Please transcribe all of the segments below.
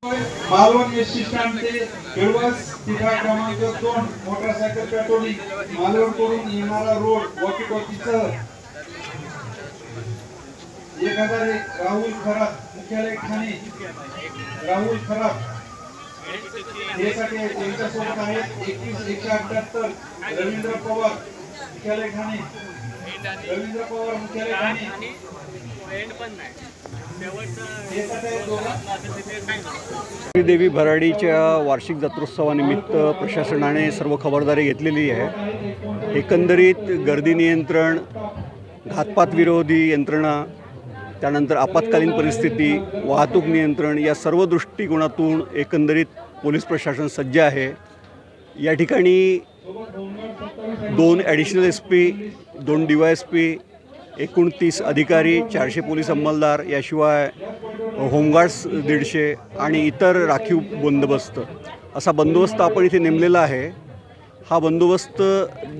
Malvan ST stand ते केळवस तिठा क्रमांक 2 motorcycle patrolling Malvan कडून येणारा रोड वॉकी-टॉकीसह 1001 राहुल खरात मुख्यालय ठाणे राहुल खरात हे साठी यांच्यासोबत आहेत 21178 रवींद्र पवार मुख्यालय ठाणे रवींद्र पवार मुख्यालय ठाणे एंड पण नाही देवी भराडीच्या वार्षिक जत्रोत्सवानिमित्त प्रशासनाने सर्व खबरदारी घेतलेली आहे। एकंदरीत गर्दी नियंत्रण, घातपात विरोधी यंत्रणा, त्यानंतर आपत्कालीन परिस्थिती, वाहतूक नियंत्रण या सर्व दृष्टिकोनातून एकंदरीत पोलीस प्रशासन सज्ज आहे। या ठिकाणी 2 ॲडिशनल SP, 2 DYSP, 29 अधिकारी, 400 पोलीस अंमलदार, याशिवाय होमगार्ड्स 150 आणि इतर राखीव बंदोबस्त असा बंदोबस्त आपण इथे नेमलेला आहे। हा बंदोबस्त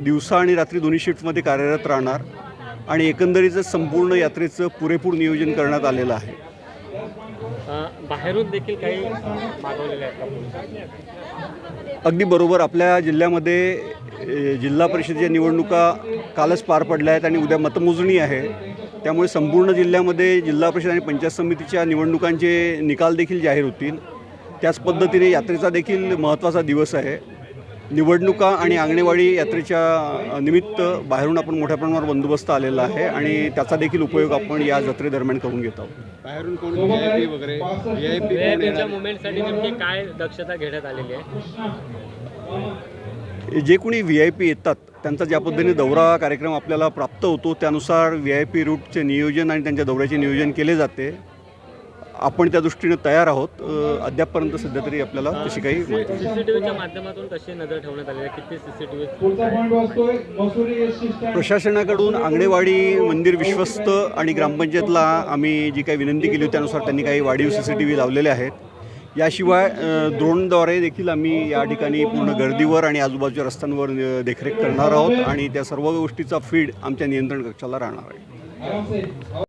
दिवसा आणि रात्री दोन्ही शिफ्टमध्ये कार्यरत राहणार आणि एकंदरीत संपूर्ण यात्रेचं पुरेपूर नियोजन करण्यात आलेलं आहे। बाहेरून देखील काही मागवलेले आहेत का पोलिसांनी? अगदी बरोबर। आपल्या जिल्ह्यामध्ये जिल्हा परिषदेच्या निवडणुका कालच पार पडल्या आहेत आणि उद्या मतमोजणी आहे। त्यामुळे संपूर्ण जिल्ह्यामध्ये जिल्हा परिषद आणि पंचायत समितीच्या निवडणुकांचे निकाल देखील जाहीर होतील। त्याच पद्धतीने यात्रेचा देखील महत्त्वाचा दिवस आहे। निवडणुका आणि आंगणेवाडी यात्रेच्या निमित्त बाहेरून आपण मोठ्या प्रमाणावर बंदोबस्त आलेला आहे आणि त्याचा देखील उपयोग आपण या जत्रेदरम्यान करून घेत आहोत। बाहेरून कोण VIP वगैरे व्हीआयपीच्या मुवमेंटसाठी नेमकी काय दक्षता घेण्यात आलेली आहे? जे कोणी VIP येतात त्यांचा ज्या पद्धतीने दौरा कार्यक्रम आपल्याला प्राप्त होतो त्यानुसार VIP रूटचे नियोजन आणि त्यांच्या दौऱ्याचे नियोजन केले जाते। आपण त्या दृष्टीने तयार आहोत। अद्यापपर्यंत सध्या तरी आपल्याला तशी काही CCTVच्या माध्यमातून कशी नजर ठेवण्यात आली आहे? किती CCTV? प्रशासनाकडून आंगणेवाडी मंदिर विश्वस्त आणि ग्रामपंचायतला आम्ही जी काही विनंती केली त्यानुसार त्यांनी काही वाढीव CCTV लावलेले आहेत। याशिवाय ड्रोनद्वारे देखील आम्ही या ठिकाणी पूर्ण गर्दीवर आणि आजूबाजूच्या रस्त्यांवर देखरेख करणार आहोत आणि त्या सर्व गोष्टीचा फीड आमच्या नियंत्रण कक्षाला राहणार आहे।